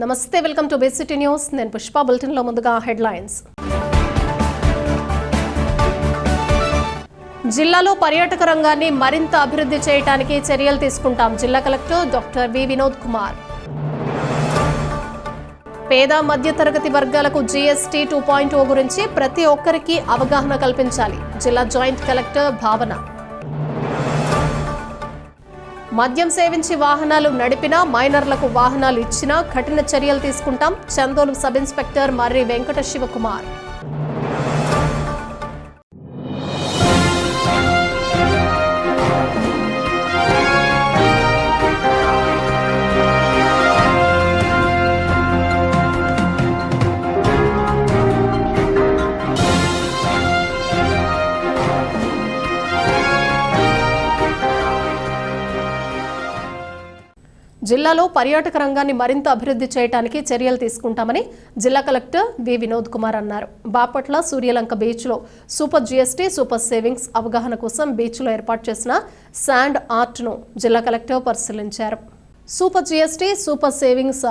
నమస్తే, welcome to basicity news. నేను పుష్ప. బులెటిన్లో ముందుగా హెడ్లైన్స్. జిల్లాలో పర్యాటక రంగాన్ని మరింత అభివృద్ధి చేయడానికి చర్యలు తీసుకుంటాం. జిల్లా collector doctor V Vinod Kumar. పేద మధ్యతరగతి వర్గాలకు జీఎస్టీ 2.0 గురించి ప్రతి ఒక్కరికి అవగాహన కల్పించాలి. జిల్లా జాయింట్ కలెక్టర్ భావన. మద్యం సేవించి వాహనాలు నడిపినా, మైనర్లకు వాహనాలు ఇచ్చినా కఠిన చర్యలు తీసుకుంటాం. చందోలు సబ్ ఇన్స్పెక్టర్ మర్రి వెంకట శివకుమార్. జిల్లాలో పర్యాటక రంగాన్ని మరింత అభివృద్ధి చేయడానికి చర్యలు తీసుకుంటామని జిల్లా కలెక్టర్ వి వినోద్ కుమార్ అన్నారు. బాపట్ల సూర్యలంక బీచ్లో సూపర్ జీఎస్టీ, సూపర్ సేవింగ్స్ అవగాహన కోసం బీచ్లో ఏర్పాటు చేసిన శాండ్ ఆర్ట్ను జిల్లా కలెక్టర్ పరిశీలించారు. Super GST, super savings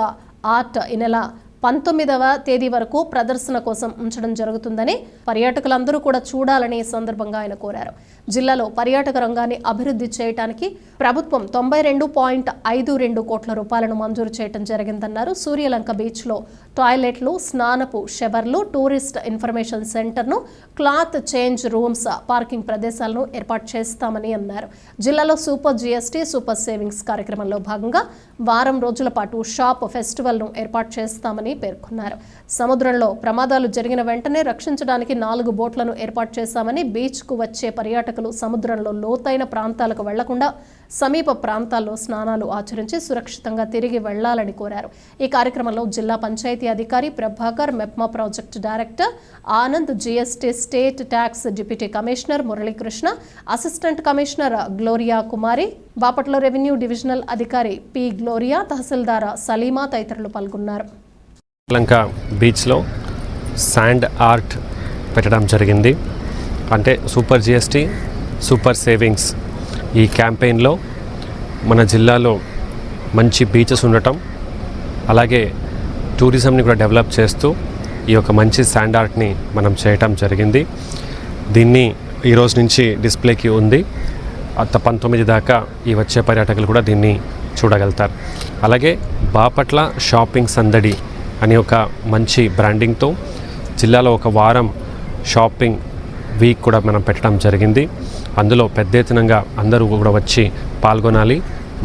art ఈ నెల 19వ తేదీ వరకు ప్రదర్శన కోసం ఉంచడం జరుగుతుందని, పర్యాటకులందరూ కూడా చూడాలని ఈ సందర్భంగా ఆయన కోరారు. జిల్లాలో పర్యాటక రంగాన్ని అభివృద్ధి చేయడానికి ప్రభుత్వం 92.52 కోట్ల రూపాయలను మంజూరు చేయడం జరిగిందన్నారు. సూర్యలంక బీచ్లో టాయిలెట్లు, స్నానపు షవర్లు, టూరిస్ట్ ఇన్ఫర్మేషన్ సెంటర్ను, క్లాత్ చేంజ్ రూమ్స్, పార్కింగ్ ప్రదేశాలను ఏర్పాటు చేస్తామని అన్నారు. జిల్లాలో సూపర్ జీఎస్టీ, సూపర్ సేవింగ్స్ కార్యక్రమంలో భాగంగా వారం రోజుల పాటు షాప్ ఫెస్టివల్ను ఏర్పాటు చేస్తామని పేర్కొన్నారు. సముద్రంలో ప్రమాదాలు జరిగిన వెంటనే రక్షించడానికి 4 బోట్లను ఏర్పాటు చేశామని, బీచ్కు వచ్చే పర్యాటకులు సముద్రంలో లోతైన ప్రాంతాలకు వెళ్లకుండా సమీప ప్రాంతాల్లో స్నానాలు ఆచరించి సురక్షితంగా తిరిగి వెళ్లాలని కోరారు. ఈ కార్యక్రమంలో జిల్లా పంచాయతీ అధికారి Prabhakar, MEPMA project director Anand, GST state tax deputy commissioner Muralikrishna, assistant commissioner Gloria Kumari, Bapatla revenue divisional అధికారి పి గ్లోరియా, తహసీల్దార్ సలీమా తదితరులు పాల్గొన్నారు. లంక బీచ్లో శాండ్ ఆర్ట్ పెట్టడం జరిగింది. అంటే సూపర్ జీఎస్టీ, సూపర్ సేవింగ్స్ ఈ క్యాంపెయిన్లో మన జిల్లాలో మంచి బీచెస్ ఉండటం, అలాగే టూరిజంని కూడా డెవలప్ చేస్తూ ఈ యొక్క మంచి శాండ్ ఆర్ట్ని మనం చేయటం జరిగింది. దీన్ని ఈరోజు నుంచి డిస్ప్లేకి ఉంది. 19 దాకా ఈ వచ్చే పర్యాటకులు కూడా దీన్ని చూడగలుగుతారు. అలాగే బాపట్ల షాపింగ్ సందడి అని ఒక మంచి బ్రాండింగ్తో జిల్లాలో ఒక వారం షాపింగ్ వీక్ కూడా మనం పెట్టడం జరిగింది. అందులో పెద్ద ఎత్తునంగా అందరూ కూడా వచ్చి పాల్గొనాలి,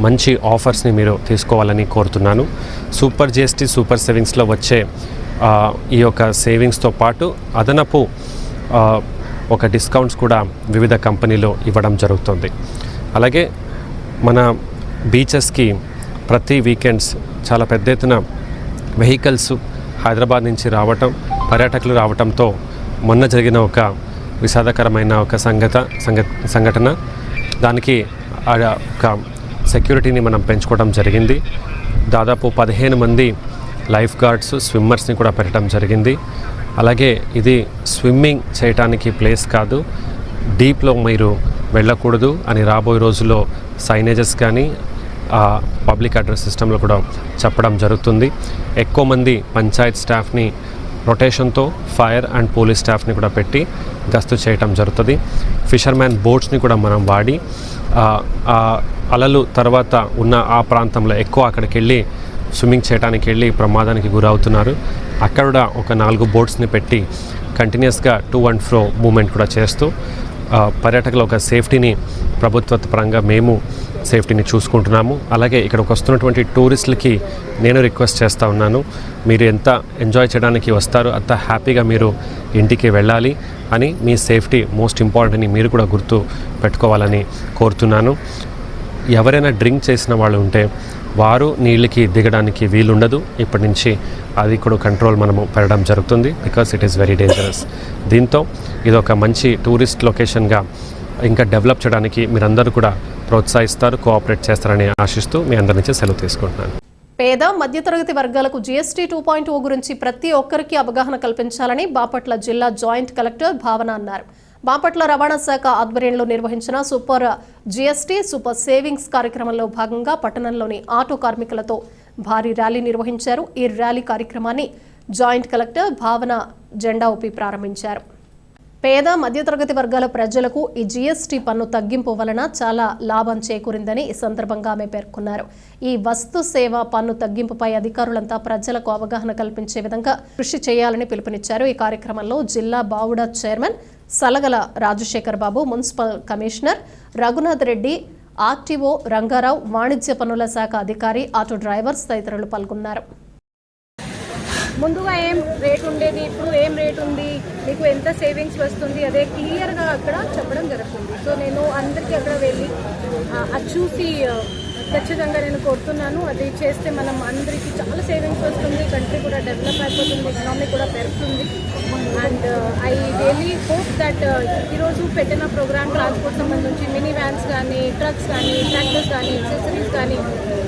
మంచి ఆఫర్స్ని మీరు తీసుకోవాలని కోరుతున్నాను. సూపర్ జీఎస్టీ, సూపర్ సేవింగ్స్లో వచ్చే ఈ యొక్క సేవింగ్స్తో పాటు అదనపు ఒక డిస్కౌంట్స్ కూడా వివిధ కంపెనీలో ఇవ్వడం జరుగుతుంది. అలాగే మన బీచెస్కి ప్రతి వీకెండ్స్ చాలా పెద్ద ఎత్తున వెహికల్స్ హైదరాబాద్ నుంచి రావటం, పర్యాటకులు రావటంతో మొన్న జరిగిన ఒక విషాదకరమైన ఒక సంఘటన, దానికి ఒక సెక్యూరిటీని మనం పెంచుకోవడం జరిగింది. దాదాపు 15 మంది లైఫ్ గార్డ్స్, స్విమ్మర్స్ని కూడా పెట్టడం జరిగింది. అలాగే ఇది స్విమ్మింగ్ చేయడానికి ప్లేస్ కాదు, డీప్లో మీరు వెళ్ళకూడదు అని రాబోయే రోజుల్లో సైనేజెస్ కానీ పబ్లిక్ అడ్రస్ సిస్టంలో కూడా చెప్పడం జరుగుతుంది. ఎక్కువ మంది పంచాయత్ స్టాఫ్ని రొటేషన్తో ఫైర్ అండ్ పోలీస్ స్టాఫ్ని కూడా పెట్టి గస్తు చేయటం జరుగుతుంది. ఫిషర్మ్యాన్ బోట్స్ని కూడా మనం వాడి అలలు తర్వాత ఉన్న ఆ ప్రాంతంలో ఎక్కువ అక్కడికి వెళ్ళి స్విమ్మింగ్ చేయడానికి వెళ్ళి ప్రమాదానికి గురవుతున్నారు. అక్కడ కూడా ఒక 4 బోట్స్ని పెట్టి కంటిన్యూస్గా టు అండ్ ఫ్రో మూమెంట్ కూడా చేస్తూ పర్యాటకుల ఒక సేఫ్టీని ప్రభుత్వ పరంగా మేము సేఫ్టీని చూసుకుంటున్నాము. అలాగే ఇక్కడికి వస్తున్నటువంటి టూరిస్టులకి నేను రిక్వెస్ట్ చేస్తూ ఉన్నాను, మీరు ఎంత ఎంజాయ్ చేయడానికి వస్తారో అంత హ్యాపీగా మీరు ఇంటికి వెళ్ళాలి అని, మీ సేఫ్టీ మోస్ట్ ఇంపార్టెంట్ అని మీరు కూడా గుర్తు పెట్టుకోవాలని కోరుతున్నాను. ఎవరైనా డ్రింక్ చేసిన వాళ్ళు ఉంటే వారు నీళ్ళకి దిగడానికి వీలుండదు. ఇప్పటి నుంచి అది కూడా కంట్రోల్ మనము పెట్టడం జరుగుతుంది, because it is very dangerous. దీంతో ఇది ఒక మంచి టూరిస్ట్ లొకేషన్గా ఇంకా డెవలప్ చేయడానికి మీరందరూ కూడా ప్రోత్సహిస్తారు, కోఆపరేట్ చేస్తారని ఆశిస్తూ మీ అందరి నుంచి సెలవు తీసుకుంటున్నాను. పేద మధ్యతరగతి వర్గాలకు జీఎస్టీ 2.0 గురించి ప్రతి ఒక్కరికి అవగాహన కల్పించాలని బాపట్ల జిల్లా జాయింట్ కలెక్టర్ భావన అన్నారు. బాపట్ల రవాణా శాఖ ఆధ్వర్యంలో నిర్వహించిన సూపర్ జీఎస్టీ, సూపర్ సేవింగ్స్ కార్యక్రమంలో భాగంగా పట్టణంలోని ఆటో కార్మికులతో భారీ ర్యాలీ నిర్వహించారు. ఈ ర్యాలీ కార్యక్రమాన్ని జాయింట్ కలెక్టర్ భావన జెండా ఊపి ప్రారంభించారు. పేద మధ్యతరగతి వర్గాల ప్రజలకు ఈ జీఎస్టీ పన్ను తగ్గింపు వలన చాలా లాభం చేకూరిందని ఈ సందర్భంగా ఆమె పేర్కొన్నారు. ఈ వస్తు సేవ పన్ను తగ్గింపుపై అధికారులంతా ప్రజలకు అవగాహన కల్పించే విధంగా కృషి చేయాలని పిలుపునిచ్చారు. ఈ కార్యక్రమంలో జిల్లా BAVUDA chairman Salagala Rajasekhar Babu, municipal commissioner Raghunath Reddy, RTO Rangarao, వాణిజ్య పన్నుల శాఖ అధికారి, ఆటో డ్రైవర్స్ తదితరులు పాల్గొన్నారు. ముందుగా ఏం రేట్ ఉండేది, ఇప్పుడు ఏం రేట్ ఉంది, మీకు ఎంత సేవింగ్స్ వస్తుంది, అదే క్లియర్గా అక్కడ చెప్పడం జరుగుతుంది. సో నేను అందరికీ అక్కడ వెళ్ళి అది చూసి ఖచ్చితంగా నేను కోరుతున్నాను. అది చేస్తే మనం అందరికీ చాలా సేవింగ్స్ వస్తుంది, కంట్రీ కూడా డెవలప్ అయిపోతుంది, ఎకనామీ కూడా పెరుగుతుంది. And I really hope that ఈరోజు పెట్టిన ప్రోగ్రామ్ ట్రాన్స్పోర్ట్ సంబంధించి మినీ వ్యాన్స్ కానీ, ట్రక్స్ కానీ, ట్రాక్టర్స్ కానీ, యాక్సెసరీస్ కానీ,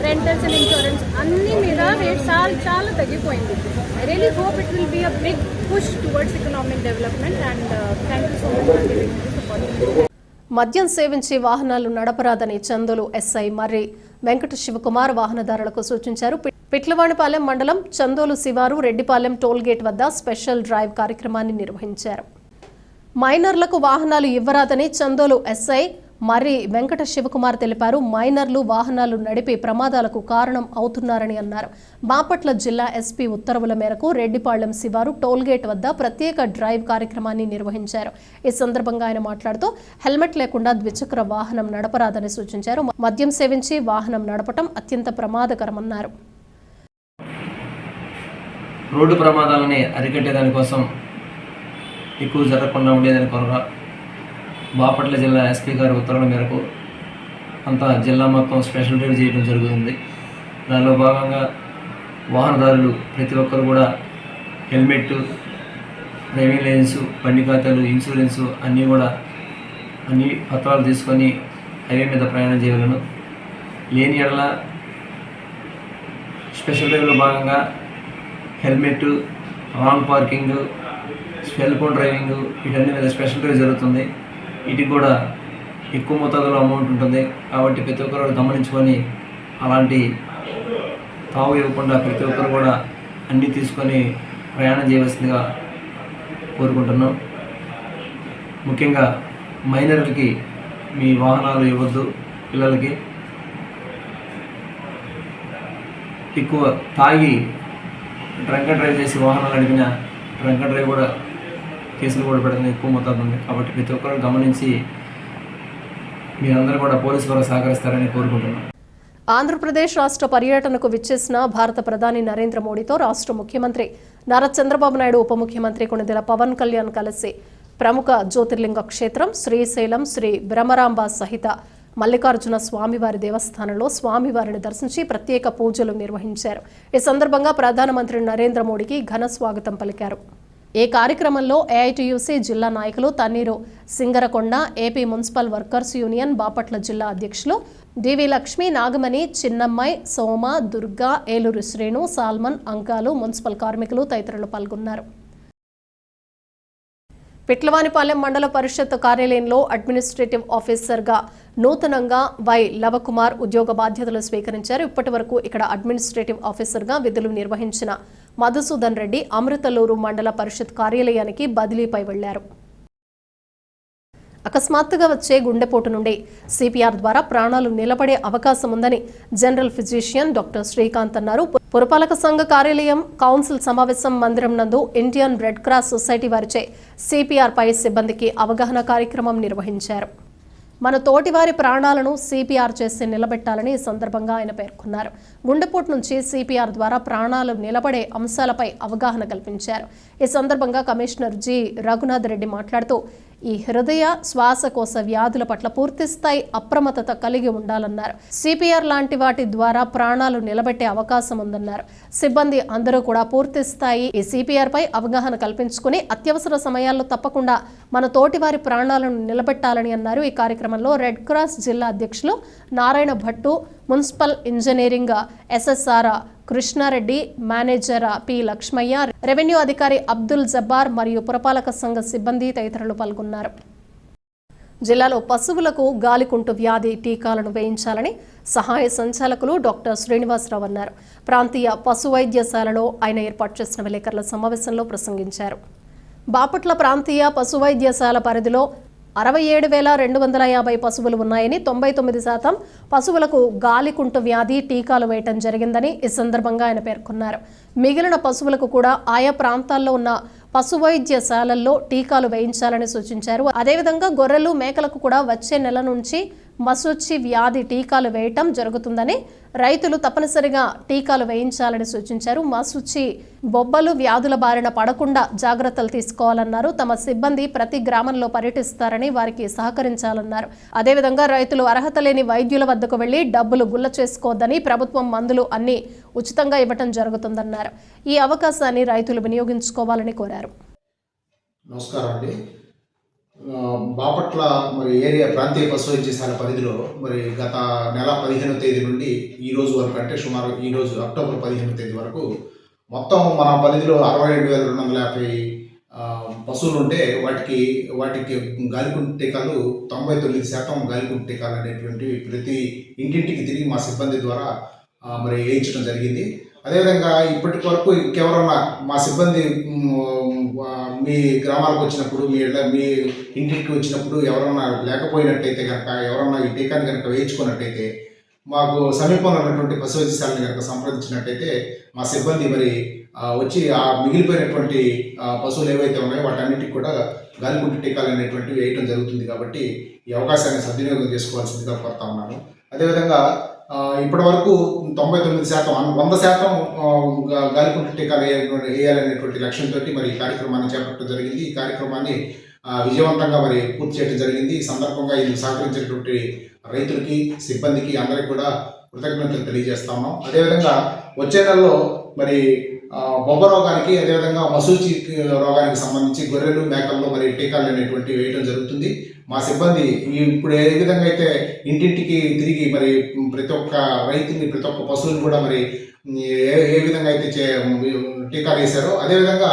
రెంటల్స్ అండ్ ఇన్సూరెన్స్ అన్ని మీద రేట్ చాలా తగ్గిపోయింది. I really hope it will be a big push towards economic development and thank you so much for giving me this opportunity. మద్యం సేవించి వాహనాలు నడపరాదని చందోలు ఎస్ఐ మర్రి వెంకట శివకుమార్ వాహనదారులకు సూచించారు. పిట్లవాణిపాలెం మండలం చందోలు శివారు రెడ్డిపాలెం టోల్గేట్ వద్ద స్పెషల్ డ్రైవ్ కార్యక్రమాన్ని నిర్వహించారు. మైనర్లకు వాహనాలు ఇవ్వరాదని చందోలు ఎస్ఐ మర్రి వెంకట శివకుమార్ తెలిపారు. మైనర్లు వాహనాలు నడిపి ప్రమాదాలకు కారణం అవుతున్నారని అన్నారు. బాపట్ల జిల్లా ఎస్పీ ఉత్తర్వుల మేరకు రెడ్డిపాళెం శివారు టోల్గేట్ వద్ద ప్రత్యేక డ్రైవ్ కార్యక్రమాన్ని నిర్వహించారు. ఈ సందర్భంగా ఆయన మాట్లాడుతూ హెల్మెట్ లేకుండా ద్విచక్ర వాహనం నడపరాదని సూచించారు. మద్యం సేవించి వాహనం నడపటం అత్యంత ప్రమాదకరమన్నారు. రోడ్డు ప్రమాదాలని అరికట్టేదాని కోసం ఎక్కువ జరగకుండా ఉండేదాని కొరకు బాపట్ల జిల్లా ఎస్పీ గారి ఉత్తర్వుల మేరకు అంతా జిల్లా మొత్తం స్పెషల్ డ్రైవ్ చేయడం జరుగుతుంది. దానిలో భాగంగా వాహనదారులు ప్రతి ఒక్కరు కూడా హెల్మెట్, డ్రైవింగ్ లైసెన్స్, బండి ఖాతాలు, ఇన్సూరెన్సు అన్ని పత్రాలు తీసుకొని హైవే మీద ప్రయాణం చేయగలను. లేని ఎడల స్పెషల్ డ్రైవ్లో భాగంగా helmet, wrong parking, cell phone driving వీటన్ని మీద స్పెషల్ డ్రైవ్ జరుగుతుంది. వీటికి కూడా ఎక్కువ మొత్తంలో అమౌంట్ ఉంటుంది. కాబట్టి ప్రతి ఒక్కరు గమనించుకొని అలాంటి తావు ఇవ్వకుండా ప్రతి ఒక్కరు కూడా అన్నీ తీసుకొని ప్రయాణం చేయవలసిందిగా కోరుకుంటున్నాం. ముఖ్యంగా మైనర్లకి మీ వాహనాలు ఇవ్వద్దు. పిల్లలకి ఎక్కువ తాగి డ్రంక్ అండ్ డ్రైవ్ చేసి వాహనాలు నడిపిన డ్రంక్ అండ్ డ్రైవ్ కూడా కేసులు కూడా పెడుతుంది, ఎక్కువ మొత్తం ఉంది. కాబట్టి ప్రతి ఒక్కరు గమనించి మీరందరూ కూడా పోలీసు వారు సహకరిస్తారని కోరుకుంటున్నాం. ఆంధ్రప్రదేశ్ రాష్ట్ర పర్యటనకు విచ్చేసిన భారత ప్రధాని నరేంద్ర మోడీతో రాష్ట్ర ముఖ్యమంత్రి నారా చంద్రబాబు నాయుడు, ఉప ముఖ్యమంత్రి కొణిదెల పవన్ కళ్యాణ్ కలిసి ప్రముఖ జ్యోతిర్లింగ క్షేత్రం శ్రీశైలం శ్రీ బ్రహ్మరాంబ సహిత మల్లికార్జున స్వామివారి దేవస్థానంలో స్వామివారిని దర్శించి ప్రత్యేక పూజలు నిర్వహించారు. ఈ సందర్భంగా ప్రధానమంత్రి నరేంద్ర మోడీకి ఘన స్వాగతం పలికారు. ఈ కార్యక్రమంలో ఏఐటీయూసీ జిల్లా నాయకులు Tanneeru Singarakonda, AP municipal workers union Bapatla జిల్లా అధ్యక్షులు డివి లక్ష్మి, నాగమణి, చిన్నమ్మాయి, సోమ, దుర్గా, ఏలూరు శ్రేణు, సాల్మన్, అంకాలు, మున్సిపల్ కార్మికులు తదితరులు పాల్గొన్నారు. పిట్లవానిపాలెం మండల పరిషత్ కార్యాలయంలో అడ్మినిస్ట్రేటివ్ ఆఫీసర్గా నూతనంగా వై లవకుమార్ ఉద్యోగ బాధ్యతలు స్వీకరించారు. ఇప్పటి వరకు ఇక్కడ అడ్మినిస్ట్రేటివ్ ఆఫీసర్గా విధులు నిర్వహించిన మధుసూదన్ రెడ్డి అమృతలూరు మండల పరిషత్ కార్యాలయానికి బదిలీపై వెళ్లారు. అకస్మాత్తుగా వచ్చే గుండెపోటు నుండి సిపిఆర్ ద్వారా ప్రాణాలు నిలబడే అవకాశం ఉందని జనరల్ ఫిజిషియన్ డాక్టర్ శ్రీకాంత్ అన్నారు. పురపాలక సంఘ కార్యాలయం కౌన్సిల్ సమావేశం మందిరం నందు ఇండియన్ రెడ్ క్రాస్ సొసైటీ వారిచే సిపిఆర్ పై సిబ్బందికి అవగాహన కార్యక్రమం నిర్వహించారు. మన తోటివారి ప్రాణాలను సిపిఆర్ చేసి నిలబెట్టాలని ఈ సందర్భంగా ఆయన పేర్కొన్నారు. గుండెపోటు నుంచి సిపిఆర్ ద్వారా ప్రాణాలు నిలబడే అంశాలపై అవగాహన కల్పించారు. ఈ సందర్భంగా కమిషనర్ జి రఘునాథ్ రెడ్డి మాట్లాడుతూ ఈ హృదయ శ్వాసకోశ వ్యాధుల పట్ల పూర్తిస్థాయి అప్రమత్తత కలిగి ఉండాలన్నారు. సిపిఆర్ లాంటి వాటి ద్వారా ప్రాణాలు నిలబెట్టే అవకాశం ఉందన్నారు. సిబ్బంది అందరూ కూడా పూర్తిస్థాయి ఈ సిపిఆర్ పై అవగాహన కల్పించుకుని అత్యవసర సమయాల్లో తప్పకుండా మన తోటివారి ప్రాణాలను నిలబెట్టాలని అన్నారు. ఈ కార్యక్రమంలో రెడ్ క్రాస్ జిల్లా అధ్యక్షులు Narayana Bhattu, municipal engineering SSR Krishnareddy, manager P Lakshmaiah, revenue అధికారి అబ్దుల్ జబ్బార్ మరియు పురపాలక సంఘ సిబ్బంది తదితరులు పాల్గొన్నారు. జిల్లాలో పశువులకు గాలికుంటు వ్యాధి టీకాలను వేయించాలని సహాయ సంచాలకులు డాక్టర్ శ్రీనివాసరావు అన్నారు. ప్రాంతీయ పశు వైద్యశాలలో ఆయన ఏర్పాటు చేసిన విలేకరుల సమావేశంలో ప్రసంగించారు. బాపట్ల ప్రాంతీయ పశు వైద్యశాల పరిధిలో 67,250 పశువులు ఉన్నాయని, 99% పశువులకు గాలికుంటు వ్యాధి టీకాలు వేయటం జరిగిందని ఈ సందర్భంగా ఆయన పేర్కొన్నారు. మిగిలిన పశువులకు కూడా ఆయా ప్రాంతాల్లో ఉన్న పశు వైద్యశాలల్లో టీకాలు వేయించాలని సూచించారు. అదేవిధంగా గొర్రెలు, మేకలకు కూడా వచ్చే నెల నుంచి మసూచి వ్యాధి టీకాలు వేయటం జరుగుతుందని, రైతులు తప్పనిసరిగా టీకాలు వేయించాలని సూచించారు. మసూచి, బొబ్బలు వ్యాధుల బారిన పడకుండా జాగ్రత్తలు తీసుకోవాలన్నారు. తమ సిబ్బంది ప్రతి గ్రామంలో పర్యటిస్తారని, వారికి సహకరించాలన్నారు. అదేవిధంగా రైతులు అర్హత లేని వైద్యుల వద్దకు వెళ్లి డబ్బులు గుల్ల చేసుకోవద్దని, ప్రభుత్వం మందులు అన్ని ఉచితంగా ఇవ్వటం జరుగుతుందన్నారు. ఈ అవకాశాన్ని రైతులు వినియోగించుకోవాలని కోరారు. నమస్కారం అండి. బాపట్ల ఏరియా ప్రాంతీయ పశు వైద్యశాల పరిధిలో గత నెల 15వ తేదీ నుండి ఈ రోజు వరకు, అంటే సుమారు ఈ రోజు అక్టోబర్ 15వ తేదీ వరకు మొత్తం మన పరిధిలో 62,250 పశువులు ఉంటే వాటికి గాలికుంటు టీకాలు 99% గాలికుంటు టీకాలు అనేటువంటివి ప్రతి ఇంటింటికి తిరిగి మా సిబ్బంది ద్వారా వేయించడం జరిగింది. అదేవిధంగా ఇప్పటి వరకు ఇంకెవరన్నా మా సిబ్బంది మీ గ్రామాలకు వచ్చినప్పుడు, మీ ఇంటికి వచ్చినప్పుడు ఎవరన్నా లేకపోయినట్టయితే కనుక, ఎవరన్నా ఈ టీకాని కనుక వేయించుకున్నట్టయితే మాకు సమీపంలో ఉన్నటువంటి పశు వైద్యశాలని కనుక సంప్రదించినట్టయితే మా సిబ్బంది వచ్చి ఆ మిగిలిపోయినటువంటి పశువులు ఏవైతే ఉన్నాయో వాటన్నిటికి కూడా గాలికుంటు టీకాలు అనేటువంటివి వేయటం జరుగుతుంది. కాబట్టి ఈ అవకాశాన్ని సద్వినియోగం చేసుకోవాల్సిందిగా కోరుతా ఉన్నాను. అదేవిధంగా ఇప్పటి వరకు 99%, 100% గాలికుంటు టీకాలు వేయాలనేటువంటి లక్ష్యంతో ఈ కార్యక్రమాన్ని చేపట్టడం జరిగింది. ఈ కార్యక్రమాన్ని విజయవంతంగా పూర్తి చేయడం జరిగింది. ఈ సందర్భంగా ఇందుకు సహకరించినటువంటి రైతులకి, సిబ్బందికి అందరికీ కూడా కృతజ్ఞతలు తెలియజేస్తా ఉన్నాం. అదేవిధంగా వచ్చే నెలలో బొబ్బ రోగానికి, అదేవిధంగా మసూచి రోగానికి సంబంధించి గొర్రెలు, మేకల్లో టీకాలు అనేటువంటివి వేయడం జరుగుతుంది. మా సిబ్బంది ఇప్పుడు ఏ విధంగా అయితే ఇంటింటికి తిరిగి ప్రతి ఒక్క రైతుని, ప్రతి ఒక్క పశువుని కూడా ఏ విధంగా అయితే టీకాలు వేశారో, అదేవిధంగా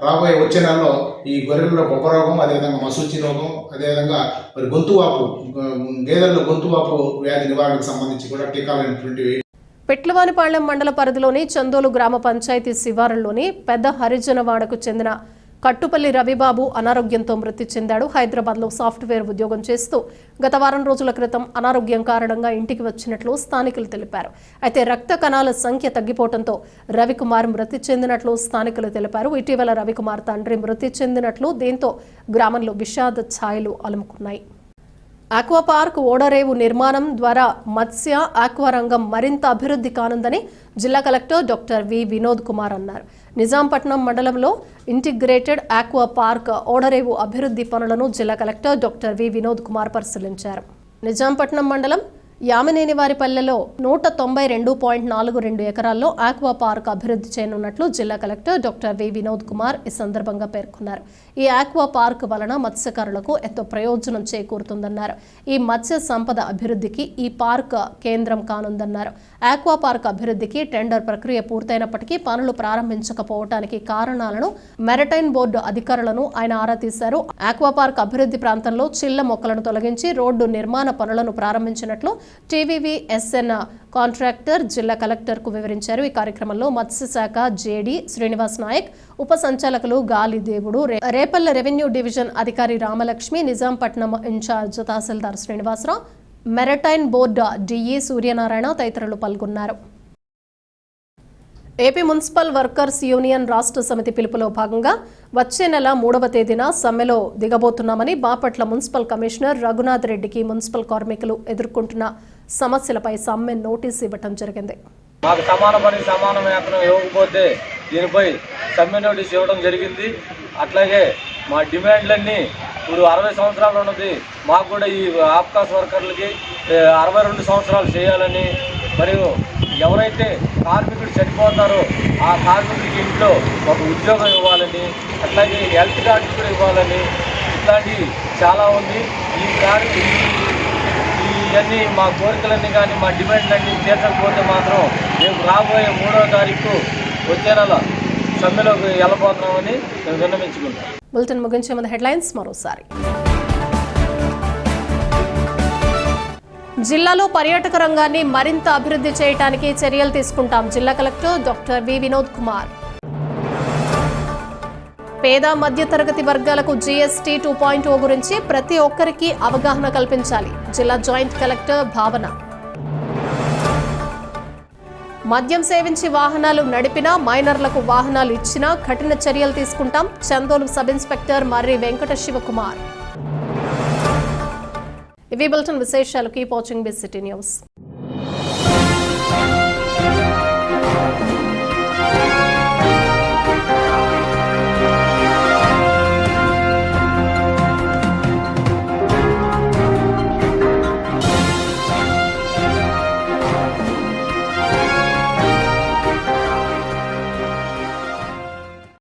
రాబోయే వచ్చే నెలలో ఈ గొర్రెల్లో బొబ్బ రోగం, అదేవిధంగా మసూచి రోగం, అదేవిధంగా గొంతువాపు, గేదెల్లో గొంతువాపు వ్యాధి నివారణకు సంబంధించి కూడా టీకాలు అనేటువంటివి. పెట్లవానిపాళ్లెం మండల పరిధిలోని చందోలు గ్రామ పంచాయతీ శివారులోని పెద్ద హరిజనవాడకు చెందిన కట్టుపల్లి రవిబాబు అనారోగ్యంతో మృతి చెందాడు. హైదరాబాద్లో సాఫ్ట్వేర్ ఉద్యోగం చేస్తూ గత వారం రోజుల క్రితం అనారోగ్యం కారణంగా ఇంటికి వచ్చినట్లు స్థానికులు తెలిపారు. అయితే రక్త కణాల సంఖ్య తగ్గిపోవడంతో రవికుమార్ మృతి చెందినట్లు స్థానికులు తెలిపారు. ఇటీవల రవికుమార్ తండ్రి మృతి చెందినట్లు, దీంతో గ్రామంలో విషాద ఛాయలు అలుముకున్నాయి. ఆక్వా పార్క్ ఓడరేవు నిర్మాణం ద్వారా మత్స్య ఆక్వా రంగం మరింత అభివృద్ధి కానుందని జిల్లా collector doctor V Vinod Kumar అన్నారు. నిజాంపట్నం మండలంలో ఇంటిగ్రేటెడ్ ఆక్వా పార్క్ ఓడరేవు అభివృద్ధి పనులను జిల్లా collector doctor V Vinod Kumar పరిశీలించారు. నిజాంపట్నం మండలం యామినేనివారిపల్లెలో 192.42 ఎకరాల్లో ఆక్వా పార్క్ అభివృద్ధి చేయనున్నట్లు జిల్లా collector doctor V Vinod Kumar ఈ సందర్భంగా పేర్కొన్నారు. ఈ ఆక్వా పార్క్ వలన మత్స్యకారులకు ఎంతో ప్రయోజనం చేకూరుతుందన్నారు. ఈ మత్స్య సంపద అభివృద్ధికి ఈ పార్క్ కేంద్రం కానుందన్నారు. ఆక్వా పార్క్ అభివృద్ధికి టెండర్ ప్రక్రియ పూర్తయినప్పటికీ పనులు ప్రారంభించకపోవడానికి కారణాలను, మెరైటైన్ బోర్డు అధికారులను ఆయన ఆరా తీశారు. ఆక్వా పార్క్ అభివృద్ధి ప్రాంతంలో చిల్ల మొక్కలను తొలగించి రోడ్డు నిర్మాణ పనులను ప్రారంభించినట్లు టీవీవీఎస్ఎన్ కాంట్రాక్టర్ జిల్లా కలెక్టర్కు వివరించారు. ఈ కార్యక్రమంలో మత్స్యశాఖ జేడీ శ్రీనివాస్ నాయక్, ఉప సంచాలకులు గాలిదేవుడు, రేపల్ల రెవెన్యూ డివిజన్ అధికారి రామలక్ష్మి, నిజాంపట్నం ఇన్ఛార్జ్ తహసీల్దార్ శ్రీనివాసరావు, మెరైటైన్ బోర్డు డిఈ సూర్యనారాయణ తదితరులు పాల్గొన్నారు. ఏపీ మున్సిపల్ వర్కర్స్ యూనియన్ రాష్ట్ర సమితి పిలుపులో భాగంగా వచ్చే నెల 3వ తేదీన సమ్మెలో దిగబోతున్నామని బాపట్ల మున్సిపల్ కమిషనర్ రఘునాథ్ రెడ్డికి మున్సిపల్ కార్మికులు ఎదుర్కొంటున్న సమస్యలపై సమ్మె నోటీసు ఇవ్వడం జరిగింది. మాకు సమాన పని సమాన వేతనం ఇవ్వకపోతే దీనిపై సమ్మె నోటీసు ఇవ్వడం జరిగింది. అట్లాగే మా డిమాండ్లన్నీ ఇప్పుడు 60 సంవత్సరాలు ఉన్నది, మాకు కూడా ఈ ఆప్కాస్ వర్కర్లకి 62 సంవత్సరాలు చేయాలని, మరియు ఎవరైతే కార్మికుడు చనిపోతారో ఆ కార్మికుడికి ఇంట్లో ఒక ఉద్యోగం ఇవ్వాలని, అట్లాగే హెల్త్ కార్డు కూడా ఇవ్వాలని, ఇట్లాంటివి చాలా ఉంది. ఇవన్నీ మా కోరికలన్నీ కానీ మా డిమాండ్లన్నీ తీర్చకపోతే మాత్రం మేము రాబోయే 3వ తారీఖు వచ్చే నెల సమ్మెలోకి వెళ్ళబోతున్నామని మేము విన్నవించుకుంటాం. బులెటిన్ ముగించే ముందు హెడ్లైన్స్ మరోసారి. జిల్లాలో పర్యాటక రంగాన్ని మరింత అభివృద్ధి చేయడానికి చర్యలు తీసుకుంటాం. జిల్లా collector doctor V Vinod Kumar. పేద మధ్యతరగతి వర్గాలకు జీఎస్టీ 2.0 గురించి ప్రతి ఒక్కరికి అవగాహన కల్పించాలి. జిల్లా జాయింట్ కలెక్టర్ భావన. మద్యం సేవించి వాహనాలు నడిపినా, మైనర్లకు వాహనాలు ఇచ్చినా కఠిన చర్యలు తీసుకుంటాం. చందోలు సబ్ ఇన్స్పెక్టర్ మర్రి వెంకట శివకుమార్. ఇవి బులెటిన్ విశేషాలు. Keep watching BCT news.